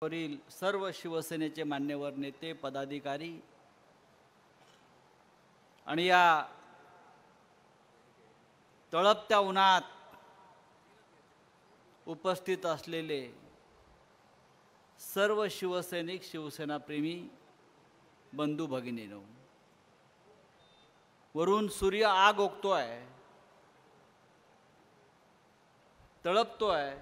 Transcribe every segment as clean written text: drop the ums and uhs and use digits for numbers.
वरील सर्व शिवसेनेचे मान्यवर नेते पदाधिकारी आणि या तळपत्या उन्हात उपस्थित असलेले सर्व शिवसैनिक शिवसेना प्रेमी बंधू भगिनींनो, वरून सूर्य आग ओकतोय, तळपतोय,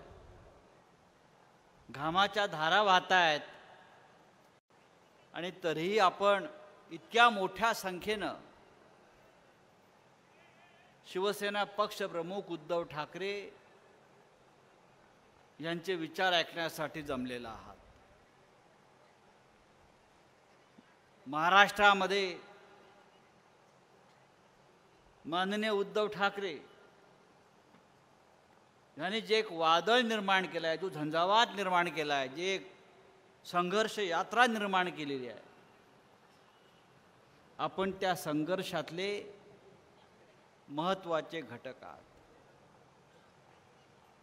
घामाच्या धारा वाहतायत आणि तरीही आपण इतक्या मोठ्या संख्येनं शिवसेना पक्षप्रमुख उद्धव ठाकरे यांचे विचार ऐकण्यासाठी जमलेला आहात। महाराष्ट्रामध्ये माननीय उद्धव ठाकरे यांनी जे एक वादळ निर्माण केलं आहे, जो झंझावात निर्माण केला आहे, जे एक संघर्ष यात्रा निर्माण केलेली आहे, आपण त्या संघर्षातले महत्त्वाचे घटक आहात।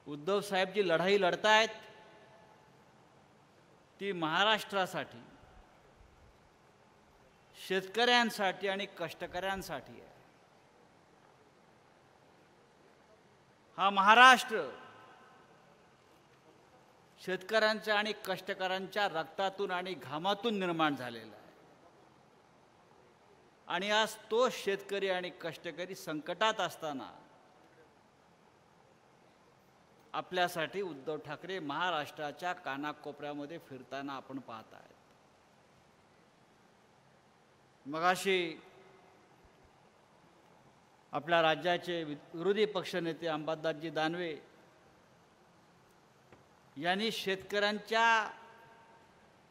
उद्धव साहेब जी लढाई लढतायत ती महाराष्ट्रासाठी, शेतकऱ्यांसाठी आणि कष्टकऱ्यांसाठी आहे। हा महाराष्ट्र शेतकऱ्यांच्या आणि कष्टकऱ्यांच्या रक्तातून आणि घामातून निर्माण झालेला आहे आणि आज तो शेतकरी आणि कष्टकरी संकटात असताना आपल्यासाठी उद्धव ठाकरे महाराष्ट्राच्या कानाकोपऱ्यामध्ये फिरताना आपण पाहत आहात। मगाशी आपल्या राज्याचे विरोधी पक्षनेते अंबादासजी दानवे यांनी शेतकऱ्यांच्या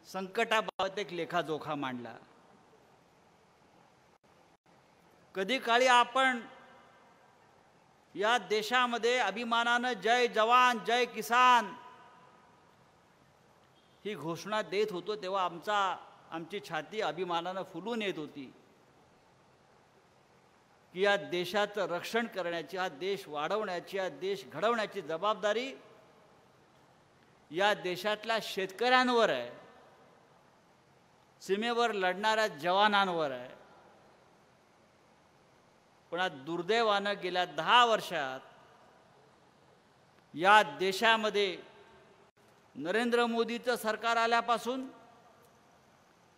संकटाबाबत एक लेखाजोखा मांडला। कधी काळी आपण या देशामध्ये अभिमानानं जय जवान जय किसान ही घोषणा देत होतो तेव्हा आमची छाती अभिमानानं फुलून येत होती की या देशाचं रक्षण करण्याची, हा देश वाढवण्याची, हा देश घडवण्याची जबाबदारी या देशातल्या शेतकऱ्यांवर आहे, सीमेवर लढणाऱ्या जवानांवर आहे। पण आज दुर्दैवानं गेल्या 10 वर्षात या देशामध्ये नरेंद्र मोदीचं सरकार आल्यापासून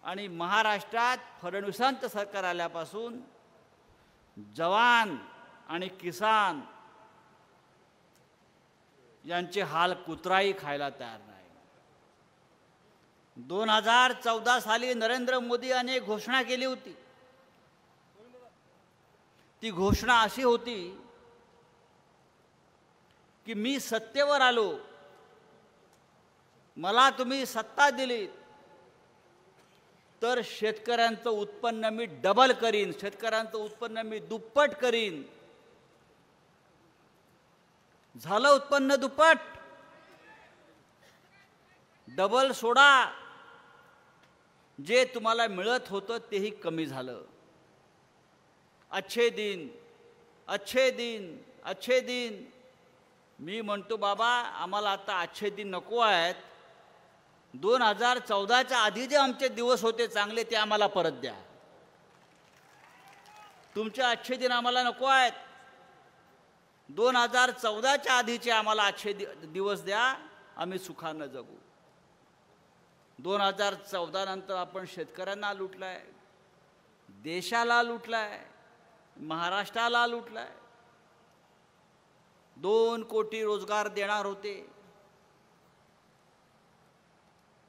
आणि महाराष्ट्रात फडणवीसांचं सरकार आल्यापासून जवान आणि किसान यांचे हाल कुत्राही खायला तयार नाही। 2014 साली नरेंद्र मोदी यांनी एक घोषणा केली होती। ती घोषणा अशी होती की मी सत्तेवर आलो, मला तुम्ही सत्ता दिली तर शेतकऱ्यांचं उत्पन्न मी डबल करीन, शेतकऱ्यांचं उत्पन्न मी दुप्पट करीन। झालं उत्पन्न दुप्पट, डबल सोडा, जे तुम्हाला मिळत होतं तेही कमी झालं। अच्छे दिन, अच्छे दिन, अच्छे दिन। मी म्हणतो बाबा आम्हाला आता अच्छे दिन नको आहेत। 2014च्या आधी जे आमचे दिवस होते चांगले ते आम्हाला परत द्या। तुमचे अच्छे दिन आम्हाला नको आहेत। 2014च्या आधीचे आम्हाला अच्छे दिवस द्या, आम्ही सुखानं जगू। 2014 नंतर आपण शेतकऱ्यांना लुटलाय, देशाला लुटलाय, महाराष्ट्राला लुटलाय। 2 कोटी रोजगार देणार होते,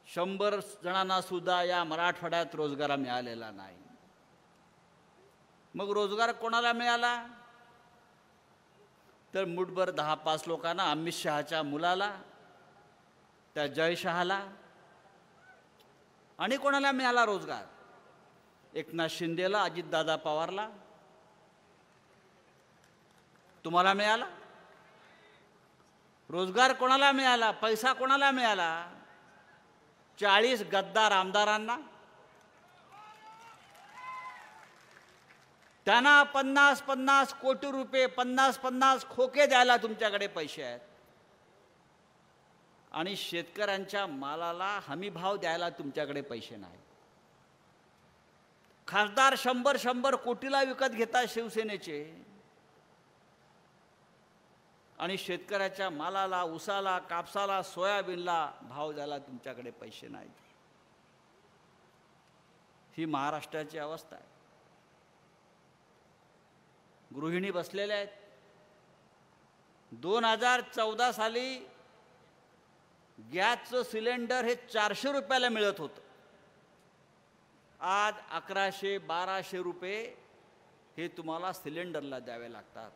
100 जणांना सुद्धा या मराठवाड्यात रोजगार मिळालेला नाही। मग रोजगार कोणाला मिळाला तर मुठभर 10-5 लोकांना, अमित शहाच्या मुलाला, त्या जय शहाला। आणि कोणाला मिळाला रोजगार? एकनाथ शिंदेला, अजितदादा पवारला। तुम्हाला मिळाला रोजगार? कोणाला मिळाला? पैसा कोणाला मिळाला? 40 गद्दार आमदारांना। त्यांना 50-50 कोटी रुपये, 50-50 खोके द्यायला तुमच्याकडे पैसे आहेत। आणि शेतकऱ्यांच्या मालाला हमी भाव द्यायला तुमच्याकडे पैसे नाही. खासदार 100 कोटीला विकत घेतात शिवसेनेचे, आणि शेतकऱ्याच्या मालाला, उसाला, कापसाला, सोयाबीनला भाव द्यायला तुमच्याकडे पैसे नाहीत. ही महाराष्ट्राची अवस्था आहे. गृहिणी बसलेल्या आहेत. 2014 साली गॅसचं सिलेंडर हे 400 रुपयाला मिळत होतं. आज 1100-1200 रुपये हे तुम्हाला सिलेंडरला द्यावे लागतात.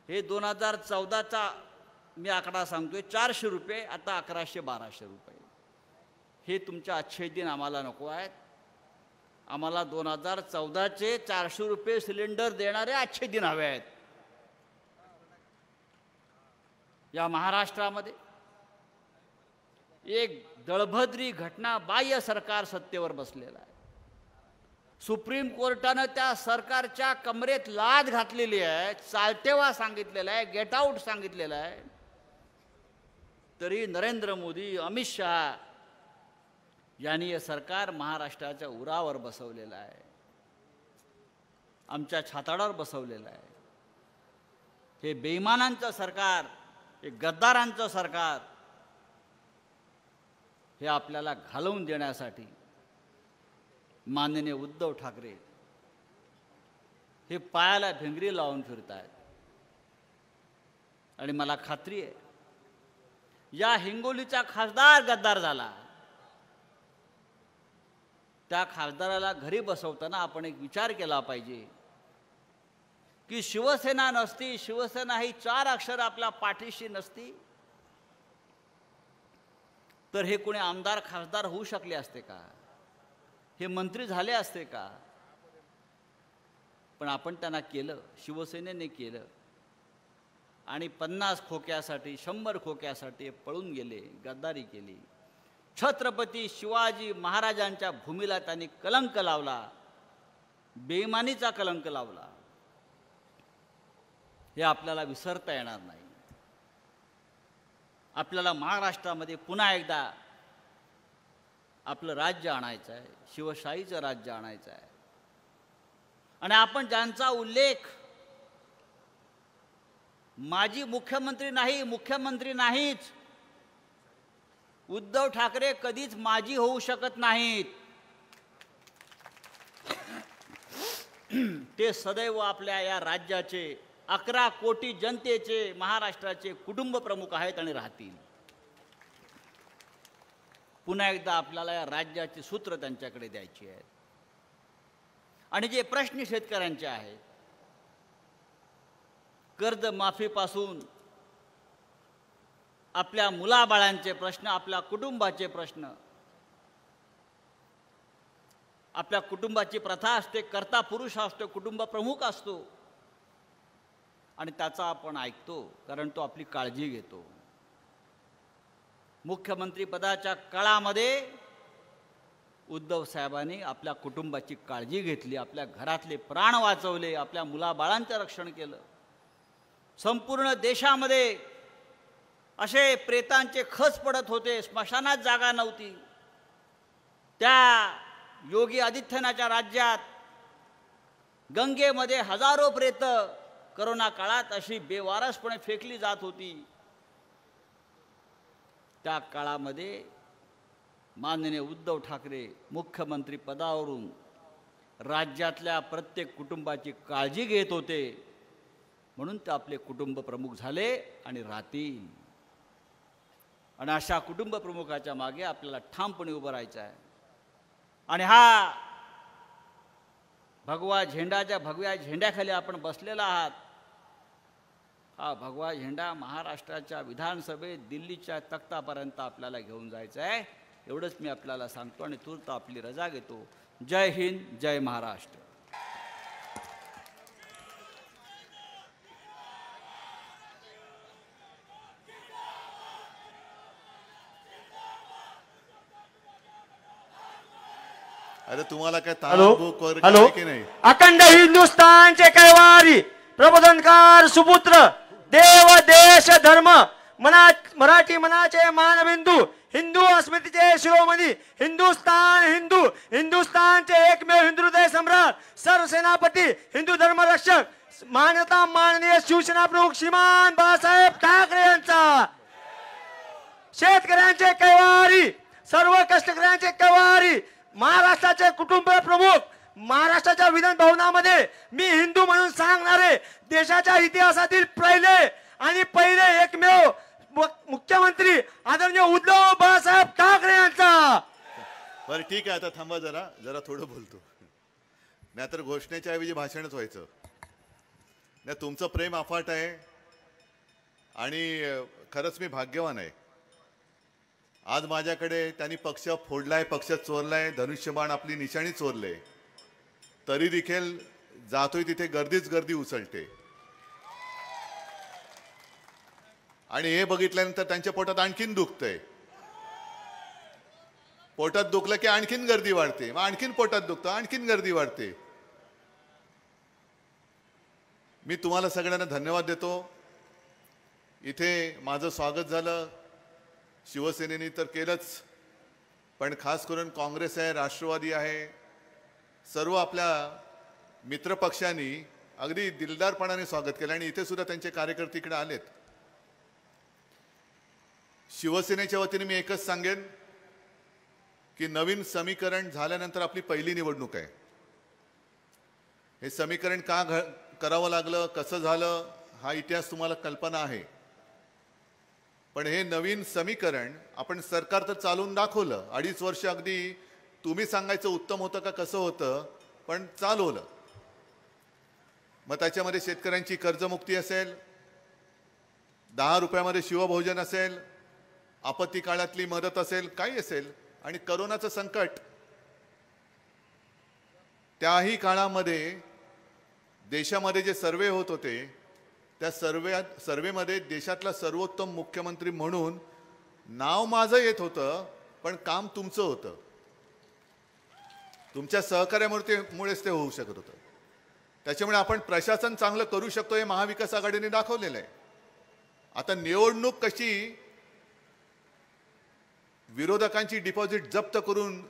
हे 2014चा मी आकडा सांगतोय. 400 रुपये आता 1100-1200 रुपये. हे तुमचे अच्छे दिन आम्हाला नको आहेत. आम्हाला 2014चे 400 रुपये सिलेंडर देणारे अच्छे दिन हवे आहेत. या महाराष्ट्रामध्ये एक दळभद्री घटना बाह्य सरकार सत्तेवर बसलेलं आहे. सुप्रीम कोर्टानं त्या सरकारच्या कमरेत लाद घातलेली आहे, चालतेवा सांगितलेला आहे, गेट आउट सांगितलेलं आहे. तरी नरेंद्र मोदी, अमित शहा यांनी हे सरकार महाराष्ट्राच्या उरावर बसवलेलं आहे, आमच्या छाताडावर बसवलेलं आहे. हे बेईमानांचं सरकार, हे गद्दारांचं सरकार, हे आपल्याला घालवून देण्यासाठी माननीय उद्धव ठाकरे हे पायाला भिंगरी लावून फिरत आहेत. आणि मला खात्री आहे या हिंगोलीचा खासदार गद्दार झाला. त्या खासदाराला घरी बसवताना आपण एक विचार केला पाहिजे की शिवसेना नसती, शिवसेना ही 4 अक्षर आपल्या पाठीशी नसती तर हे कोणी आमदार खासदार होऊ शकले असते का? हे मंत्री झाले असते का? पण आपण त्यांना केलं, शिवसेनेने केलं. आणि 50 खोक्यासाठी, 100 खोक्यासाठी पळून गेले, गद्दारी केली. छत्रपती शिवाजी महाराजांच्या भूमीला त्यांनी कलंक लावला, बेईमानीचा कलंक लावला. हे आपल्याला विसरता येणार नाही. आपल्याला महाराष्ट्रामध्ये पुन्हा एकदा आपलं राज्य आणायचं आहे, शिवशाहीचं राज्य आणायचं आहे. आणि आपण ज्यांचा उल्लेख माजी मुख्यमंत्री नाही, मुख्यमंत्री नाहीच, उद्धव ठाकरे कधीच माजी होऊ शकत नाहीत. ते सदैव आपल्या या राज्याचे 11 कोटी जनतेचे, महाराष्ट्राचे कुटुंब प्रमुख आहेत आणि राहतील. पुन्हा एकदा आपल्याला या राज्याची सूत्र त्यांच्याकडे द्यायची आहेत. आणि जे प्रश्न शेतकऱ्यांचे आहेत, कर्जमाफीपासून आपल्या मुलाबाळांचे प्रश्न, आपल्या कुटुंबाचे प्रश्न, आपल्या कुटुंबाची प्रथा असते, कर्ता पुरुष असतो, कुटुंब प्रमुख असतो, आणि त्याचा आपण ऐकतो कारण तो आपली काळजी घेतो. मुख्यमंत्री पदाच्या काळामध्ये उद्धव साहेबांनी आपल्या कुटुंबाची काळजी घेतली, आपल्या घरातले प्राण वाचवले, आपल्या मुलाबाळांचं रक्षण केलं. संपूर्ण देशामध्ये असे प्रेतांचे खच पडत होते, स्मशानात जागा नव्हती. त्या योगी आदित्यनाथच्या राज्यात गंगेमध्ये हजारो प्रेत करोना काळात अशी बेवारसपणे फेकली जात होती. त्या काळामध्ये माननीय उद्धव ठाकरे मुख्यमंत्री पदावरून राज्यातल्या प्रत्येक कुटुंबाची काळजी घेत होते. म्हणून ते आपले कुटुंब प्रमुख झाले आणि राहतील. आणि अशा कुटुंब प्रमुखाच्या मागे आपल्याला ठामपणे उभं राहायचं आहे. आणि हा भगवा झेंडाच्या भगव्या झेंड्याखाली आपण बसलेला आहात. हा भगवा झेंडा महाराष्ट्राच्या विधानसभेत दिल्लीच्या तख्तापर्यंत आपल्याला घेऊन जायचं आहे. एवढंच मी आपल्याला सांगतो आणि तूर्त आपली रजा घेतो. जय हिंद, जय महाराष्ट्र. अरे तुम्हाला काय हॅलो हॅलो की नाही? अखंड हिंदुस्थानचे कैवारी प्रबोधनकार सुपुत्र देव देश धर्म मराठी मनाचे मानबिंदू, हिंदू अस्मितेचे शिरोमणी, हिंदुस्थानचे एकमेव हिंदू हृदय सम्राट, सरसेनापती, हिंदू धर्मरक्षक, मान्यता माननीय शिवसेना प्रमुख श्रीमान बाळासाहेब ठाकरे यांचा, शेतकऱ्यांचे कैवारी, सर्व कष्टकऱ्यांचे कैवारी, महाराष्ट्राचे कुटुंब प्रमुख, महाराष्ट्राच्या विधान भवनामध्ये मी हिंदू म्हणून सांगणारे देशाच्या इतिहासातील पहिले एकमेव मुख्यमंत्री आदरणीय उद्धव बाळासाहेब ठाकरे यांचा. बरं ठीक आहे, आता थांबा जरा थोडं बोलतो, नाहीतर घोषणेच्या ऐवजी भाषणच व्हायचं. नाही, तुमचं प्रेम अफाट आहे आणि खरंच मी भाग्यवान आहे. आज माझ्याकडे त्यांनी पक्ष फोडलाय, पक्ष चोरलाय, धनुष्यबाण आपली निशाणी चोरले, तरी देखील जातोय तिथे गर्दीच गर्दी उसळते. आणि हे बघितल्यानंतर त्यांच्या पोटात आणखीन दुखतंय. पोटात दुखलं की आणखीन गर्दी वाढते, मग आणखीन पोटात दुखतं, आणखीन गर्दी वाढते. मी तुम्हाला सगळ्यांना धन्यवाद देतो. इथे माझं स्वागत झालं, शिवसेनेने तर केलंच, पण खास करून काँग्रेस आहे, राष्ट्रवादी आहे, सर्व आपल्या मित्रपक्षांनी अगदी दिलदारपणाने स्वागत केलं आणि इथे सुद्धा त्यांचे कार्यकर्ते इकडे आलेत. शिवसेनेच्या वतीने मी एकच सांगेन की नवीन समीकरण झाल्यानंतर आपली पहिली निवडणूक आहे. हे समीकरण का करावं लागलं, कसं झालं, हा इतिहास तुम्हाला कल्पना आहे. पण हे नवीन समीकरण आपण सरकार तर चालवून दाखवलं. 2.5 वर्ष अगदी तुम्ही सांगायचं उत्तम होतं का कसं होतं, पण चालवलं. मग त्याच्यामध्ये शेतकऱ्यांची कर्जमुक्ती असेल, 10 रुपयामध्ये शिवभोजन असेल, आपत्ती काळातली मदत असेल, काही असेल, आणि करोनाचं संकट, त्याही काळामध्ये देशामध्ये जे सर्वे होत होते त्या सर्वेमध्ये देशातला सर्वोत्तम मुख्यमंत्री म्हणून नाव माझं येत होतं, पण काम तुमचं होतं. तुमच्या सहकार्यामुळेच ते होऊ शकत होतं. त्याच्यामुळे आपण प्रशासन चांगलं करू शकतो हे महाविकास आघाडीने दाखवलेलं आहे. आता निवडणूक कशी विरोधकांची डिपॉझिट जप्त करून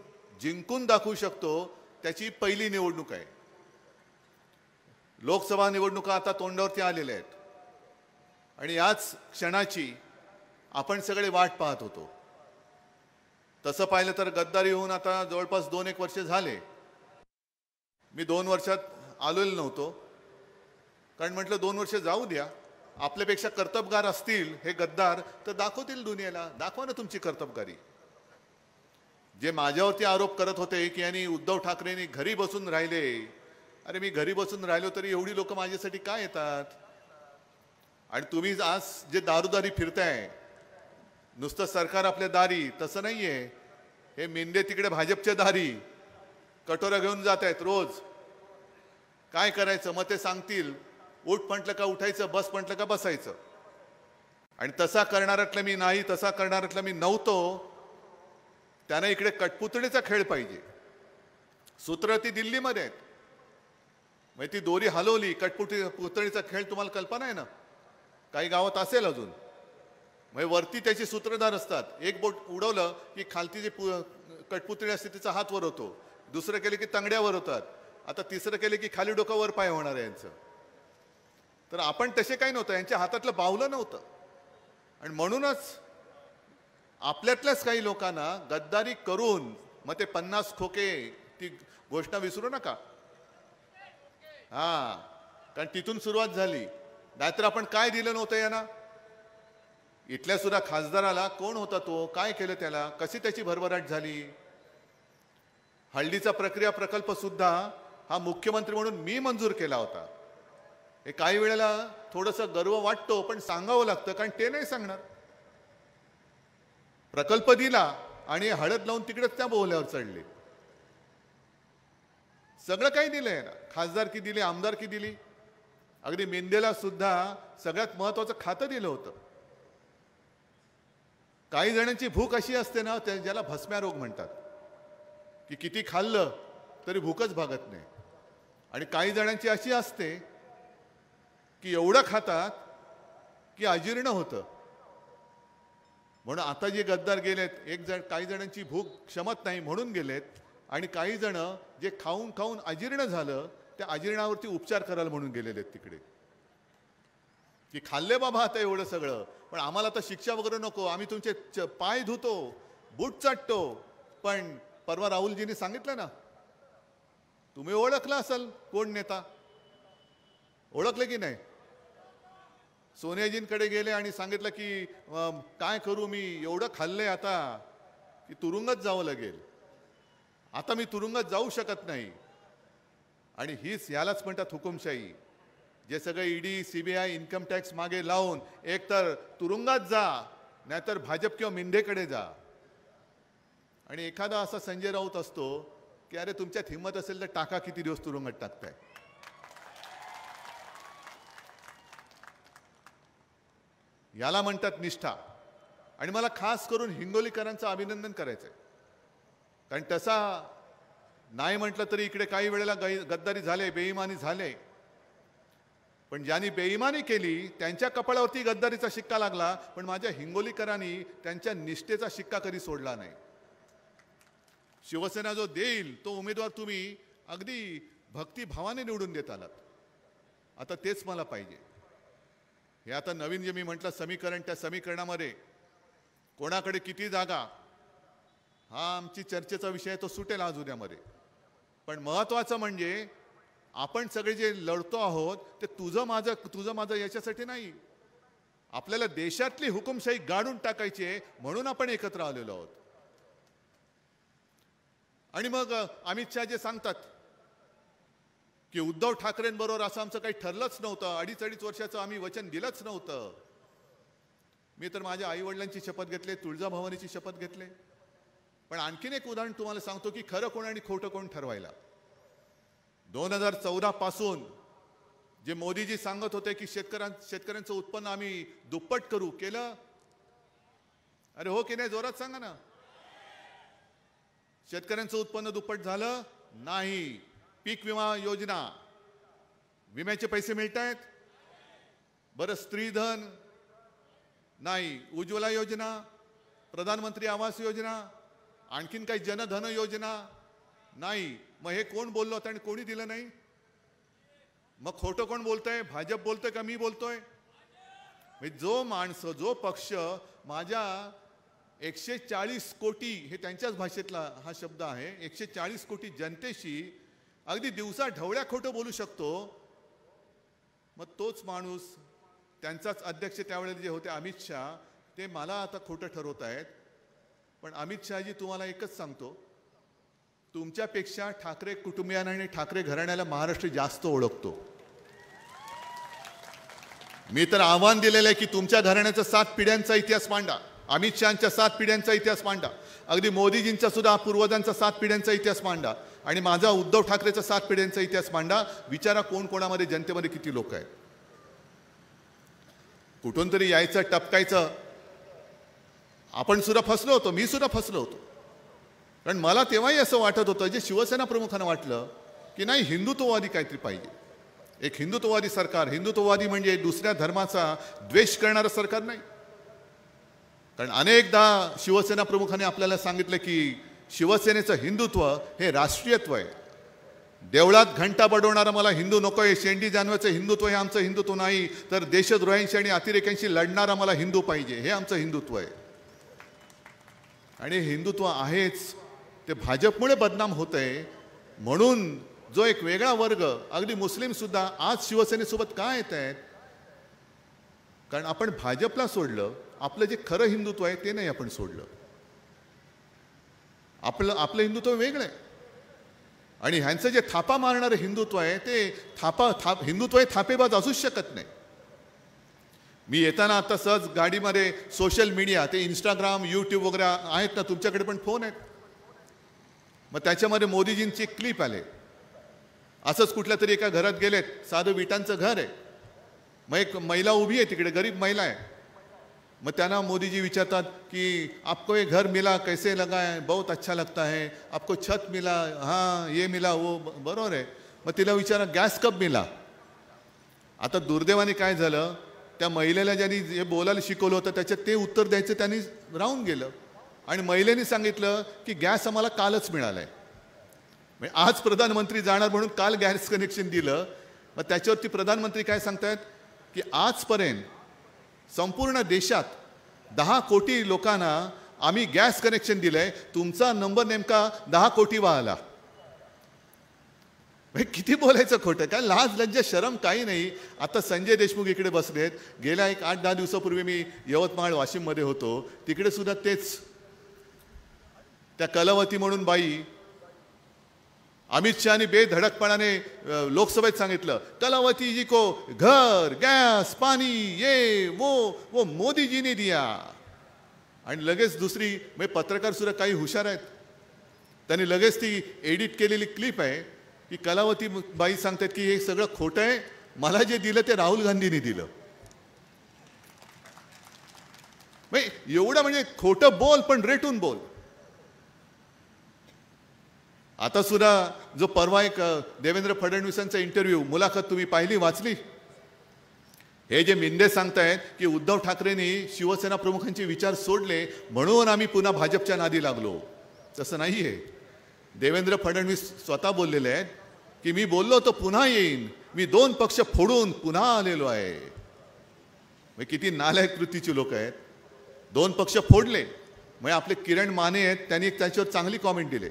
जिंकून दाखवू शकतो, त्याची पहिली निवडणूक आहे. लोकसभा निवडणुका आता तोंडावरती आलेल्या आहेत आणि याच क्षणाची आपण सगळे वाट पाहत होतो. तसं पाहिलं तर गद्दारी होऊन आता जवळपास 2-1 वर्ष झाले. मी 2 वर्षात आलेलो नव्हतो, कारण म्हटलं 2 वर्ष जाऊ द्या, आपल्यापेक्षा कर्तबगार असतील हे गद्दार तर दाखवतील दुनियेला, दाखवा ना तुमची कर्तबगारी. जे माझ्यावरती आरोप करत होते की यांनी उद्धव ठाकरेंनी घरी बसून राहिले, अरे मी घरी बसून राहिलो तरी एवढी लोक माझ्यासाठी काय येतात? आणि तुम्ही आज जे दारूदारी फिरताय, नुसतं सरकार आपल्या दारी, तसं नाहीये. हे मेंढे तिकडे भाजपच्या दारी कटोरा घेऊन जात आहेत रोज. काय करायचं मग ते सांगतील, उठ म्हटलं का उठायचं, बस म्हटलं का बसायचं. आणि तसा करणाऱ्यातलं मी नाही, तसा करणाऱ्यातलं मी नव्हतो. त्यांना इकडे कठपुतळीचा खेळ पाहिजे. सूत्र ती दिल्लीमध्ये आहेत, मग ती दोरी हलवली, पुतळीचा खेळ तुम्हाला कल्पना आहे ना, काही गावात असेल अजून. मग वरती त्याची सूत्रधार असतात, एक बोट उडवलं की खालती जे कठपुतळी असते तिचा हात वर होतो, दुसरं केले की तंगड्यावर होतात, आता तिसरं केले की खाली डोकावर पाय होणार आहे यांचं. तर आपण तसे काही नव्हतं, यांच्या हातातलं बावलं नव्हतं. आणि म्हणूनच आपल्यातल्याच काही लोकांना गद्दारी करून मग ते 50 खोके, ती घोषणा विसरू नका. कारण तिथून सुरुवात झाली. नाहीतर आपण काय दिलं नव्हतं यांना. इथल्या सुद्धा खासदाराला कोण होता तो, काय केलं त्याला, कशी त्याची भरभराट झाली. हळदीचा प्रक्रिया प्रकल्प सुद्धा हा मुख्यमंत्री म्हणून मी मंजूर केला होता. हे काही वेळेला थोडंसं गर्व वाटतो, पण सांगावं लागतं, कारण ते नाही सांगणार. प्रकल्प दिला आणि हळद लावून तिकडेच त्या बोहल्यावर चढले. सगळं काही दिलंय ना, खासदारकी दिली, आमदारकी दिली, अगदी मेंढेला सुद्धा सगळ्यात महत्वाचं खातं दिलं होतं. काही जणांची भूक अशी असते ना, ज्याला भस्म्या रोग म्हणतात, की किती खाल्लं तरी भूकच भागत नाही. आणि काही जणांची अशी असते की एवढं खातात की अजीर्ण होतं. म्हणून आता जे गद्दार गेलेत, काही जणांची भूक क्षमत नाही म्हणून गेलेत, आणि काही जण जे खाऊन खाऊन अजीर्ण झालं त्या अजीर्णावरती उपचार करायला म्हणून गेलेले आहेत तिकडे, की खाल्ले बाबा आता एवढं सगळं, पण आम्हाला तर शिक्षा वगैरे नको, आम्ही तुमचे पाय धुतो, बूट चाटतो. पण परवा राहुलजींनी सांगितलं ना, तुम्ही ओळखला असाल कोण नेता, ओळखले की नाही? सोनियाजींकडे गेले आणि सांगितलं की काय करू, मी एवढं खाल्लंय आता की तुरुंगात जावं लागेल, आता मी तुरुंगात जाऊ शकत नाही. आणि यालाच म्हणतात हुकुमशाही. जे सगळे ईडी, सीबीआय, इन्कम टॅक्स मागे लावून एकतर तुरुंगात जा, नाहीतर भाजप किंवा मिंढेकडे जा. आणि एखादा असा संजय राऊत असतो की अरे तुमच्यात हिंमत असेल तर टाका, किती दिवस तुरुंगात टाकताय. याला म्हणतात निष्ठा. आणि मला खास करून हिंगोलीकरांचं अभिनंदन करायचंय, कारण तसा नाही म्हटलं तरी इकडे काही वेळेला गद्दारी झाले, बेईमानी झाले, पण ज्यांनी बेईमानी केली त्यांच्या कपाळावरती गद्दारीचा शिक्का लागला, पण माझ्या हिंगोलीकरांनी त्यांच्या निष्ठेचा शिक्का कधी सोडला नाही. शिवसेना जो देईल तो उमेदवार तुम्ही अगदी भक्तिभावाने निवडून देत आलात. आता तेच मला पाहिजे. हे आता नवीन जे मी म्हटलं समीकरण, त्या समीकरणामध्ये कोणाकडे किती जागा, हा आमची चर्चेचा विषय, तो सुटेल आज उद्यामध्ये. पण महत्वाचं म्हणजे आपण सगळे जे लढतो आहोत ते तुझं माझं याच्यासाठी नाही. आपल्याला देशातली हुकुमशाही गाडून टाकायची आहे म्हणून आपण एकत्र आलेलो आहोत. आणि मग अमित शहा जे सांगतात की उद्धव ठाकरेंबरोबर असं आमचं काही ठरलंच नव्हतं, 2.5 वर्षाचं आम्ही वचन दिलंच नव्हतं. मी तर माझ्या आईवडिलांची शपथ घेतली, तुळजाभवानीची शपथ घेतली. पण आणखीन एक उदाहरण तुम्हाला सांगतो की खरं कोण आणि खोटं कोण ठरवायला. 2014 पासून जे मोदीजी सांगत होते की शेतकऱ्यांचं उत्पन्न आम्ही दुप्पट करू, केलं? अरे हो की नाही? जोरात सांगा ना. शेतकऱ्यांचं उत्पन्न दुप्पट झालं नाही. पीक विमा योजना, विम्याचे पैसे मिळत आहेत? बरं, स्त्रीधन नाही. उज्ज्वला योजना, प्रधानमंत्री आवास योजना, आणखीन काही जनधन योजना नाही. मग हे कोण बोललो होतं आणि कोणी दिलं नाही? मग खोटं कोण बोलतंय? भाजप बोलतोय का मी बोलतोय? जो माणसं, जो पक्ष माझ्या 140 कोटी, हे त्यांच्याच भाषेतला हा शब्द आहे, 140 कोटी जनतेशी अगदी दिवसा ढवळ्या खोटं बोलू शकतो, मग तोच माणूस, त्यांचाच अध्यक्ष त्यावेळेला जे होते अमित शहा, ते मला आता खोटं ठरवत आहेत. पण अमित शहाजी, तुम्हाला एकच सांगतो, तुमच्यापेक्षा ठाकरे कुटुंबियांना आणि ठाकरे घराण्याला महाराष्ट्र जास्त ओळखतो. मी तर आव्हान दिलेलं आहे की तुमच्या घराण्याचा 7 पिढ्यांचा इतिहास मांडा, अमित शहांच्या 7 पिढ्यांचा इतिहास मांडा, अगदी मोदीजींचा सुद्धा पूर्वजांचा 7 पिढ्यांचा इतिहास मांडा, आणि माझा उद्धव ठाकरेचा 7 पिढ्यांचा इतिहास मांडा. विचारा कोण कोणामध्ये, जनतेमध्ये किती लोक आहेत. कुठून तरी यायचं, टपकायचं. आपण सुद्धा फसलो होतो, मी सुद्धा फसलो होतो. कारण मला तेव्हाही असं वाटत होतं, जे शिवसेना प्रमुखांना वाटलं की नाही, हिंदुत्ववादी काहीतरी पाहिजे, एक हिंदुत्ववादी सरकार. हिंदुत्ववादी म्हणजे दुसऱ्या धर्माचा द्वेष करणारं सरकार नाही. कारण अनेकदा शिवसेना प्रमुखांनी आपल्याला सांगितलं की शिवसेनेचं हिंदुत्व हे राष्ट्रीयत्व आहे. देवळात घंटा बडवणारा मला हिंदू नकोय, शेंडी जानवाचं हिंदुत्व हे आमचं हिंदुत्व नाही, तर देशद्रोह्यांशी आणि अतिरेक्यांशी लढणारा मला हिंदू पाहिजे, हे आमचं हिंदुत्व आहे. आणि हिंदुत्व आहेच, ते भाजपमुळे बदनाम होत आहे. म्हणून जो एक वेगळा वर्ग, अगदी मुस्लिम सुद्धा आज शिवसेनेसोबत का येत आहेत? कारण आपण भाजपला सोडलं, आपलं जे खरं हिंदुत्व आहे ते नाही आपण सोडलं. आपलं हिंदुत्व वेगळं आहे. आणि ह्यांचं जे थापा मारणारं हिंदुत्व आहे ते हिंदुत्व हे थापेबाज असूच शकत नाही. मी येताना आता सहज गाडीमध्ये सोशल मीडिया, ते इंस्टाग्राम, यूट्यूब वगैरे आहेत ना, तुमच्याकडे पण फोन आहेत, मग त्याच्यामध्ये मोदीजींची क्लिप आले. असंच कुठल्या तरी एका घरात गेलेत, साधं विटांचं घर आहे, मग एक महिला उभी आहे तिकडे, गरीब महिला आहे. मग त्यांना मोदीजी विचारतात की आपको ये घर मिला, कैसे लगा है? बहुत अच्छा लगता है. आपको छत मिला? हाँ ये मिला, वो बरोबर आहे. मग तिला विचारा गॅस कब मिला? आता दुर्दैवाने काय झालं, त्या महिलेला ज्यांनी जे बोलायला शिकवलं होतं त्याच्यात ते उत्तर द्यायचं त्यांनी राहून गेलं आणि महिलेने सांगितलं की गॅस आम्हाला कालच मिळाला आहे. म्हणजे आज प्रधानमंत्री जाणार म्हणून काल गॅस कनेक्शन दिलं. मग त्याच्यावरती प्रधानमंत्री काय सांगतायत की आजपर्यंत संपूर्ण देशात 10 कोटी लोकांना आम्ही गॅस कनेक्शन दिलंय, तुमचा नंबर नेमका 10 कोटीवा आला. किती बोलायचं खोटं, काय लाज लज्जा शरम काही नाही. आता संजय देशमुख इकडे बसलेत. गेल्या एक 8-10 दिवसापूर्वी मी यवतमाळ वाशिममध्ये होतो, तिकडे सुद्धा तेच. त्या कलावती म्हणून बाई, अमित शहानी बेधडकपणाने लोकसभेत सांगितलं कलावती जी को घर गॅस पाणी ये वो मोदी जी ने दिया. आणि लगेच दुसरी म्हणजे पत्रकार सुद्धा काही हुशार आहेत, त्यांनी लगेच ती एडिट केलेली क्लिप आहे की कलावती बाई सांगतात की हे सगळं खोटं आहे, मला जे दिलं ते राहुल गांधींनी दिलं. एवढं म्हणजे खोटं बोल पण रेटून बोल. आता सुद्धा जो परवा एक देवेंद्र फडणवीसांचा इंटरव्ह्यू मुलाखत तुम्ही पाहिली वाचली. हे जे मिंदे सांगतायत की उद्धव ठाकरेंनी शिवसेना प्रमुखांचे विचार सोडले म्हणून आम्ही पुन्हा भाजपच्या नादी लागलो, तसं नाहीये. देवेंद्र फडणवीस स्वतः बोललेले आहेत की मी बोललो तो पुन्हा येईन, मी 2 पक्ष फोडून पुन्हा आलेलो आहे. किती नालायक कृतीची लोक आहेत. 2 पक्ष फोडले. मग आपले किरण माने आहेत, त्यांनी एक त्याच्यावर चांगली कॉमेंट दिली.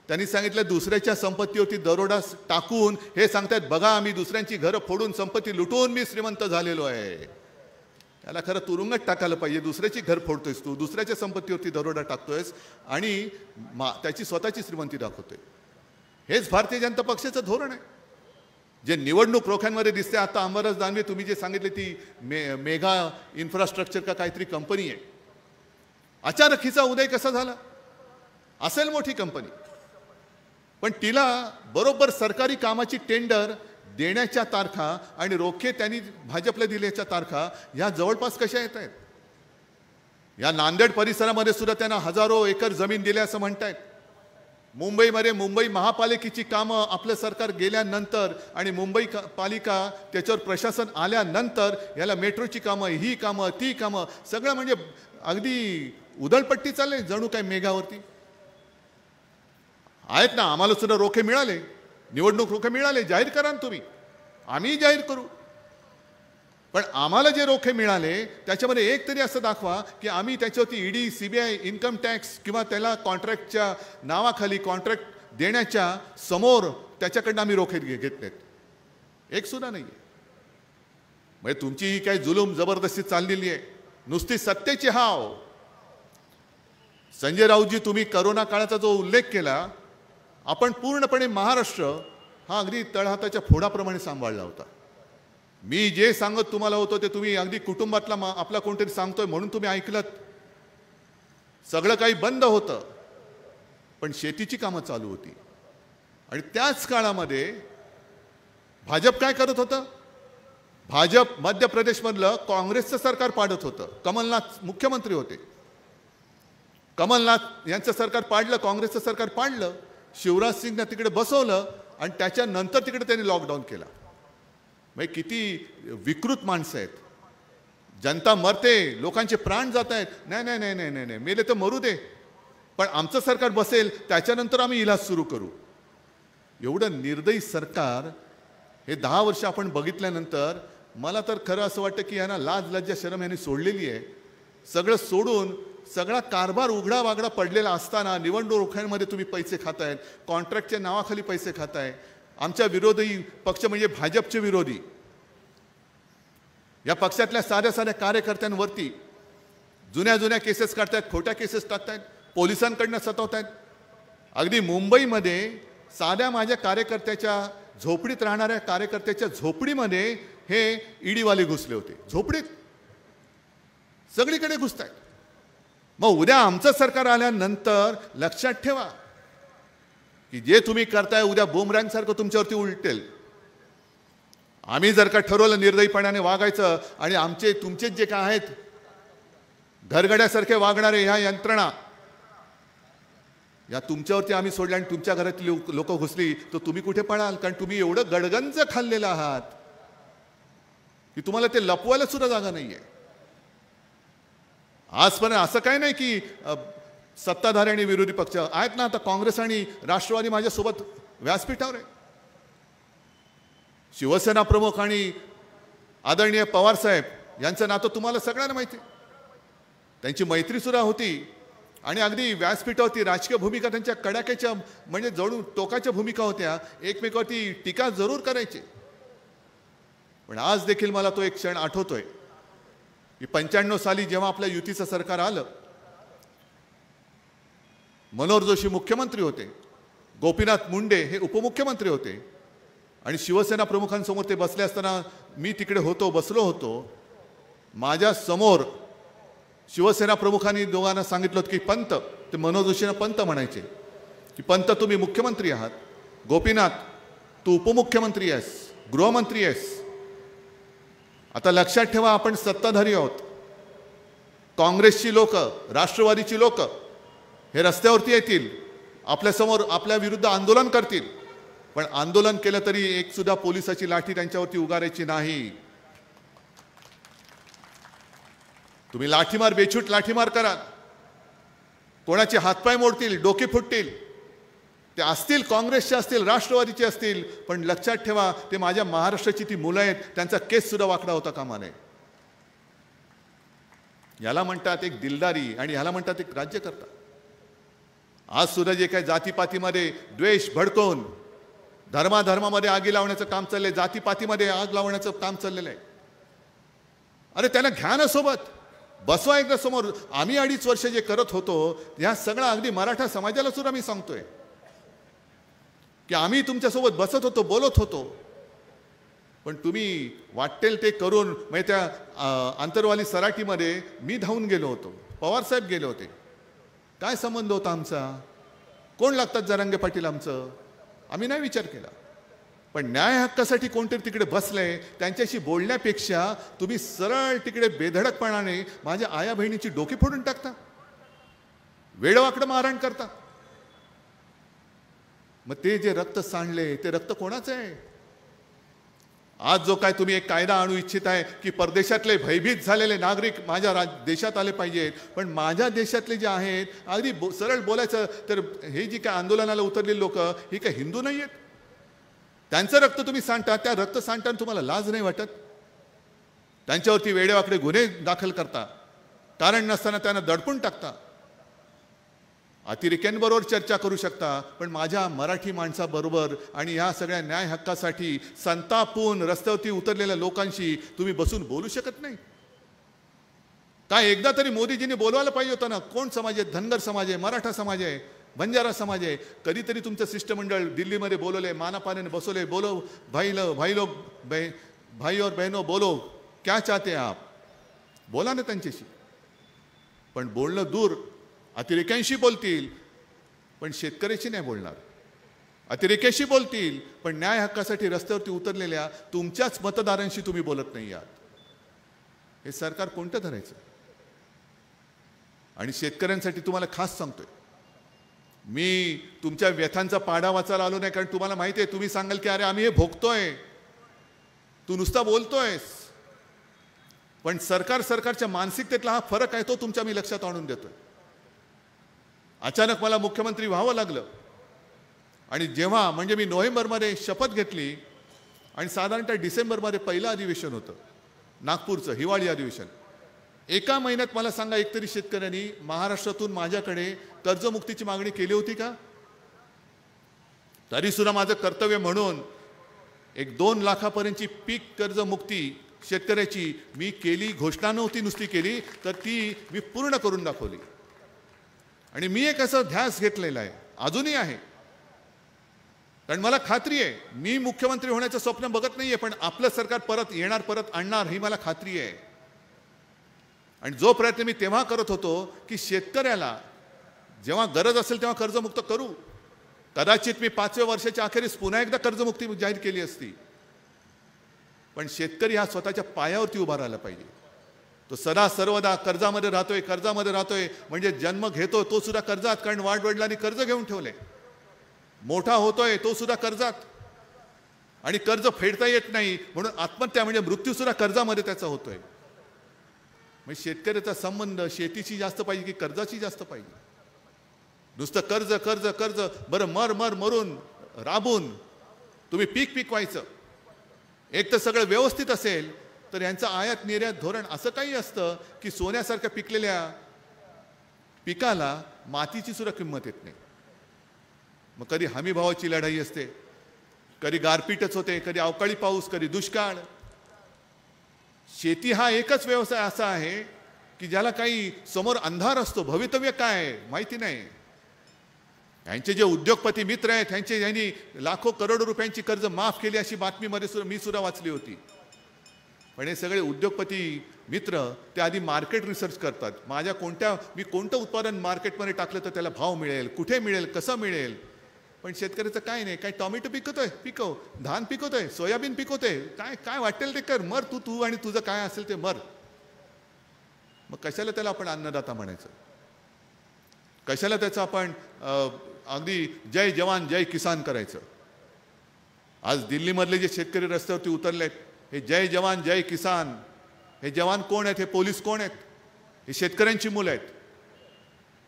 त्यांनी सांगितलं दुसऱ्याच्या संपत्तीवरती दरोडा टाकून हे सांगतायत बघा आम्ही दुसऱ्यांची घरं फोडून संपत्ती लुटून मी श्रीमंत झालेलो आहे. त्याला खरं तुरुंगात टाकायला पाहिजे. दुसऱ्याची घर फोडतोयस तू, दुसऱ्याच्या संपत्तीवरती दरोडा टाकतोयस आणि त्याची स्वतःची श्रीमंती दाखवतोय. हेच भारतीय जनता पक्षाचं धोरण आहे. जे निवडणूक रोख्यांमध्ये दिसते. आता अंबादास दानवे तुम्ही जे सांगितले ती मेगा इन्फ्रास्ट्रक्चर का काहीतरी कंपनी आहे. अचानक हिचा उदय कसा झाला? असेल मोठी कंपनी, पण तिला बरोबर सरकारी कामाची टेंडर देण्याच्या तारखा आणि रोखे त्यांनी भाजपला दिल्याच्या तारखा ह्या जवळपास कशा येत आहेत? या नांदेड परिसरामध्ये सुद्धा त्यांना हजारो एकर जमीन दिल्या असं म्हणतायत. मुंबईमध्ये मुंबई महापालिकेची कामं आपलं सरकार गेल्यानंतर आणि मुंबई पालिका त्याच्यावर प्रशासन आल्यानंतर याला मेट्रोची कामं, ही कामं, ती कामं सगळं म्हणजे अगदी उधळपट्टी चालले जणू काय मेघावरती आहेत ना. आम्हाला सुद्धा रोखे मिळाले, निवडणूक रोखे मिळाले, जाहीर करा ना तुम्ही, आम्ही जाहीर करू. पण आम्हाला जे रोखे मिळाले त्याच्यामध्ये एक तरी असं दाखवा की आम्ही त्याच्यावरती ईडी, सीबीआय, इन्कम टॅक्स किंवा त्याला कॉन्ट्रॅक्टच्या नावाखाली कॉन्ट्रॅक्ट देण्याच्या समोर त्याच्याकडनं आम्ही रोखे घेतलेत. एक सुद्धा नाही. म्हणजे तुमची ही काही जुलूम जबरदस्ती चाललेली आहे, नुसती सत्तेची हाव. संजय राऊतजी तुम्ही करोना काळाचा जो उल्लेख केला, आपण पूर्णपणे महाराष्ट्र हा अगदी तळहाताच्या फोडाप्रमाणे सांभाळला होता. मी जे सांगत तुम्हाला होतो ते तुम्ही अगदी कुटुंबातला आपला कोणतरी सांगतोय म्हणून तुम्ही ऐकलत. सगळं काही बंद होतं पण शेतीची कामं चालू होती. आणि त्याच काळामध्ये भाजप काय करत होतं? भाजप मध्य प्रदेशमधलं काँग्रेसचं सरकार पाडत होतं. कमलनाथ मुख्यमंत्री होते. कमलनाथ यांचं सरकार पाडलं, काँग्रेसचं सरकार पाडलं, शिवराज सिंगनं तिकडे बसवलं आणि त्याच्यानंतर तिकडे त्यांनी लॉकडाऊन केला. म्हणजे किती विकृत माणसं आहेत. जनता मरते, लोकांचे प्राण जात आहेत. नाही नाही नाही नाही नाही नाही मेले तर मरू दे, पण आमचं सरकार बसेल त्याच्यानंतर आम्ही इलाज सुरू करू. एवढं निर्दयी सरकार हे 10 वर्ष आपण बघितल्यानंतर मला तर खरं असं वाटतं की यांना लाज लज्जा शरम यांनी सोडलेली आहे. सगळं सोडून सगळा कारभार उघडा वागडा पडलेला असताना निवडणूक रोख्यांमध्ये तुम्ही पैसे खातायत, कॉन्ट्रॅक्टच्या नावाखाली पैसे खाताय. आमच्या विरोधी पक्ष म्हणजे भाजपचे विरोधी या पक्षातल्या साध्या साध्या कार्यकर्त्यांवरती जुन्या जुन्या केसेस काढतायत, खोट्या केसेस टाकतायत, पोलिसांकडनं सतवतायत. अगदी मुंबईमध्ये साध्या माझ्या कार्यकर्त्याच्या झोपडीत राहणाऱ्या कार्यकर्त्याच्या झोपडीमध्ये हे ईडीवाले घुसले होते. झोपडीत सगळीकडे घुसतायत. मग उद्या आमचं सरकार आल्यानंतर लक्षात ठेवा की जे तुम्ही करताय उद्या बुमरँगसारखं तुमच्यावरती उलटेल. आम्ही जर का ठरवलं निर्दयीपणाने वागायचं आणि आमचे तुमचे जे काय आहेत घरगड्यासारखे वागणारे ह्या यंत्रणा या तुमच्यावरती आम्ही सोडल्या आणि तुमच्या घरातली लोक घुसली तर तुम्ही कुठे पळाल? कारण तुम्ही एवढं गडगंज खाल्लेलं आहात. की तुम्हाला ते लपवायला सुद्धा जागा नाहीये. आजपर्यंत असं काय नाही की सत्ताधारी आणि विरोधी पक्ष आहेत ना, आता काँग्रेस आणि राष्ट्रवादी माझ्यासोबत व्यासपीठावर आहे. शिवसेना प्रमुख आणि आदरणीय पवार साहेब यांचं नातं तुम्हाला सगळ्यांना माहिती आहे. त्यांची मैत्री सुद्धा होती आणि अगदी व्यासपीठावरती राजकीय भूमिका त्यांच्या कडाक्याच्या म्हणजे जवळून टोकाच्या भूमिका होत्या. एकमेकावरती टीका जरूर करायचे. पण आज देखील मला तो एक क्षण आठवतोय की 95 साली जेव्हा आपल्या युतीचं सरकार आलं, मनोहर जोशी मुख्यमंत्री होते, गोपीनाथ मुंडे हे उपमुख्यमंत्री होते आणि शिवसेना प्रमुखांसमोर ते बसले असताना मी तिकडे होतो, बसलो होतो. माझ्या समोर शिवसेना प्रमुखांनी दोघांना सांगितलं होतं की पंत, ते मनोहर जोशींना पंत म्हणायचे, की पंत तुम्ही मुख्यमंत्री आहात, गोपीनाथ तू उपमुख्यमंत्री आहेस, गृहमंत्री आहेस. आता लक्षात ठेवा, आपण सत्ताधारी आहोत. काँग्रेसची लोक, राष्ट्रवादीची लोक हे रस्त्यावरती येतील, आपल्यासमोर आपल्या विरुद्ध आंदोलन करतील. पण आंदोलन केलं तरी एक सुद्धा पोलिसाची लाठी त्यांच्यावरती उगारायची नाही. तुम्ही लाठीमार, बेछूट लाठीमार करा, कोणाचे हातपाय मोडतील, डोके फुटतील, ते असतील काँग्रेसचे असतील, राष्ट्रवादीचे असतील, पण लक्षात ठेवा ते माझ्या महाराष्ट्राची ती मुलं आहेत, त्यांचा केस सुद्धा वाकडा होता कामा नये. याला म्हणतात एक दिलदारी आणि ह्याला म्हणतात एक राज्यकर्ता. आज सुद्धा जे काही जातीपातीमध्ये द्वेष भडकवून धर्माधर्मामध्ये आगी लावण्याचं काम चाललंय, जातीपातीमध्ये आग लावण्याचं काम चाललेलं आहे. अरे त्यांना घ्या ना सोबत, बसवा एकदा समोर. आम्ही 2.5 वर्ष जे करत होतो ह्या सगळं अगदी मराठा समाजाला सुद्धा मी सांगतोय की आम्ही तुमच्यासोबत बसत होतो, बोलत होतो, पण तुम्ही वाटेल ते करून म्हणजे त्या आंतरवाली सराटीमध्ये मी धावून गेलो होतो, पवार साहेब गेले होते. काय संबंध होता आमचा? कोण लागतात जरांगे पाटील आमचं? आम्ही नाही विचार केला. पण न्याय हक्कासाठी कोणतरी तिकडे बसले, त्यांच्याशी बोलण्यापेक्षा तुम्ही सरळ तिकडे बेधडकपणाने माझ्या आया बहिणीची डोकी फोडून टाकता, वेडवाकडं मारहाण करता. मग ते जे रक्त सांडले ते रक्त कोणाचं आहे? आज जो काय तुम्ही एक कायदा आणू इच्छित आहे की परदेशातले भयभीत झालेले नागरिक माझ्या देशात आले पाहिजेत, पण माझ्या देशातले जे आहेत अगदी सरळ बोलायचं तर हे जी काय आंदोलनाला उतरलेली लोक ही काय हिंदू नाही आहेत? त्यांचं रक्त तुम्ही सांडता, त्या रक्त सांडताना तुम्हाला लाज नाही वाटत? त्यांच्यावरती वेडेवाकडे गुन्हे दाखल करता, कारण नसताना त्यांना दडपून टाकता. अतिरेक्यांबरोबर चर्चा करू शकता, पण माझ्या मराठी माणसाबरोबर आणि या सगळ्या न्याय हक्कासाठी संतापून रस्त्यावरती उतरलेल्या लोकांशी तुम्ही बसून बोलू शकत नाही? काय एकदा तरी मोदीजींनी बोलवायला पाहिजे होतं ना. कोण समाज आहे? धनगर समाज आहे, मराठा समाज आहे, बंजारा समाज आहे. कधीतरी तुमचं शिष्टमंडळ दिल्लीमध्ये बोलवले, मानापानाने बसवले, बोलो भाई लोग भाई और बहनों बोलो क्या चाहते हैं आप, बोला ना त्यांच्याशी. पण बोलणं दूर, अतिरेक्यांशी बोलतील पण शेतकऱ्याशी नाही बोलणार, अतिरेक्याशी बोलतील पण न्याय हक्कासाठी रस्त्यावरती उतरलेल्या तुमच्याच मतदारांशी तुम्ही बोलत नाही आहात. हे सरकार कोणतं धरायचं? आणि शेतकऱ्यांसाठी तुम्हाला खास सांगतोय, मी तुमच्या व्यथांचा पाढा वाचायला आलो नाही, कारण तुम्हाला माहिती आहे, तुम्ही सांगाल की अरे आम्ही हे भोगतोय, तू नुसता बोलतोयस. पण सरकारच्या मानसिकतेतला हा फरक आहे, तो तुमच्या मी लक्षात आणून देतोय. अचानक मला मुख्यमंत्री व्हावं लागलं आणि जेव्हा म्हणजे मी नोव्हेंबरमध्ये शपथ घेतली आणि साधारणतः डिसेंबरमध्ये पहिलं अधिवेशन होतं नागपूरचं, हिवाळी अधिवेशन. एका महिन्यात मला सांगा एकतरी शेतकऱ्यांनी महाराष्ट्रातून माझ्याकडे कर्जमुक्तीची मागणी केली होती का? तरी सुद्धा माझं कर्तव्य म्हणून 1-2 लाखापर्यंतची पीक कर्जमुक्ती शेतकऱ्याची मी केली. घोषणा नव्हती नुसती केली, तर ती मी पूर्ण करून दाखवली. आणि मी एक असं ध्यास घेतलेला आहे, अजूनही आहे, कारण मला खात्री आहे मी मुख्यमंत्री होण्याचं स्वप्न बघत नाहीये, पण आपलं सरकार परत येणार, परत आणणार ही मला खात्री आहे. आणि जो प्रयत्न मी तेव्हा करत होतो की शेतकऱ्याला जेव्हा गरज असेल तेव्हा कर्जमुक्त करू. कदाचित मी 5व्या वर्षाच्या अखेरीस पुन्हा एकदा कर्जमुक्ती जाहीर केली असती, पण शेतकरी हा स्वतःच्या पायावरती उभा राहिला पाहिजे. तो सदा सर्वदा कर्जामध्ये राहतोय म्हणजे जन्म घेतो तो सुद्धा कर्जात, कारण वाडवडिलांनी कर्ज घेऊन ठेवले. मोठा होतोय तो सुद्धा कर्जात. आणि कर्ज फेडता येत नाही म्हणून आत्महत्या म्हणजे मृत्यूसुद्धा कर्जामध्ये त्याचा होतोय. म्हणजे शेतकऱ्याचा संबंध शेतीशी जास्त पाहिजे की कर्जाची जास्त पाहिजे? नुसतं कर्ज कर्ज कर्ज. बरं मरून राबून तुम्ही पीक पिकवायचं. एक तर सगळं व्यवस्थित असेल तर यांचं आयात निर्यात धोरण असं काही असतं की सोन्यासारख्या पिकलेल्या पिकाला मातीची सुद्धा किंमत येत नाही. मग कधी हमी भावाची लढाई असते, कधी गारपीटच होते, कधी अवकाळी पाऊस, कधी दुष्काळ. शेती हा एकच व्यवसाय असा आहे की ज्याला काही समोर अंधार असतो, भवितव्य काय आहे माहिती नाही. यांचे जे उद्योगपती मित्र आहेत यांनी लाखो करोडो रुपयांची कर्ज माफ केली अशी बातमीमध्ये मी सुद्धा वाचली होती. पण हे सगळे उद्योगपती मित्र ते आधी मार्केट रिसर्च करतात. मी कोणतं उत्पादन मार्केटमध्ये टाकलं तर त्याला भाव मिळेल, कुठे मिळेल, कसं मिळेल. पण शेतकऱ्याचं काय नाही, काय टोमॅटो पिकव, धान पिकवतोय, सोयाबीन पिकवतोय, काय वाटेल ते कर, मर तू आणि तुझं काय असेल ते मर. मग कशाला त्याला आपण अन्नदाता म्हणायचं? कशाला त्याचं आपण अगदी जय जवान जय किसान करायचं? आज दिल्लीमधले जे शेतकरी रस्त्यावरती उतरलेत, हे जय जवान जय किसान, हे जवान कोण आहेत? हे पोलीस कोण आहेत? हे शेतकऱ्यांची मुलं आहेत.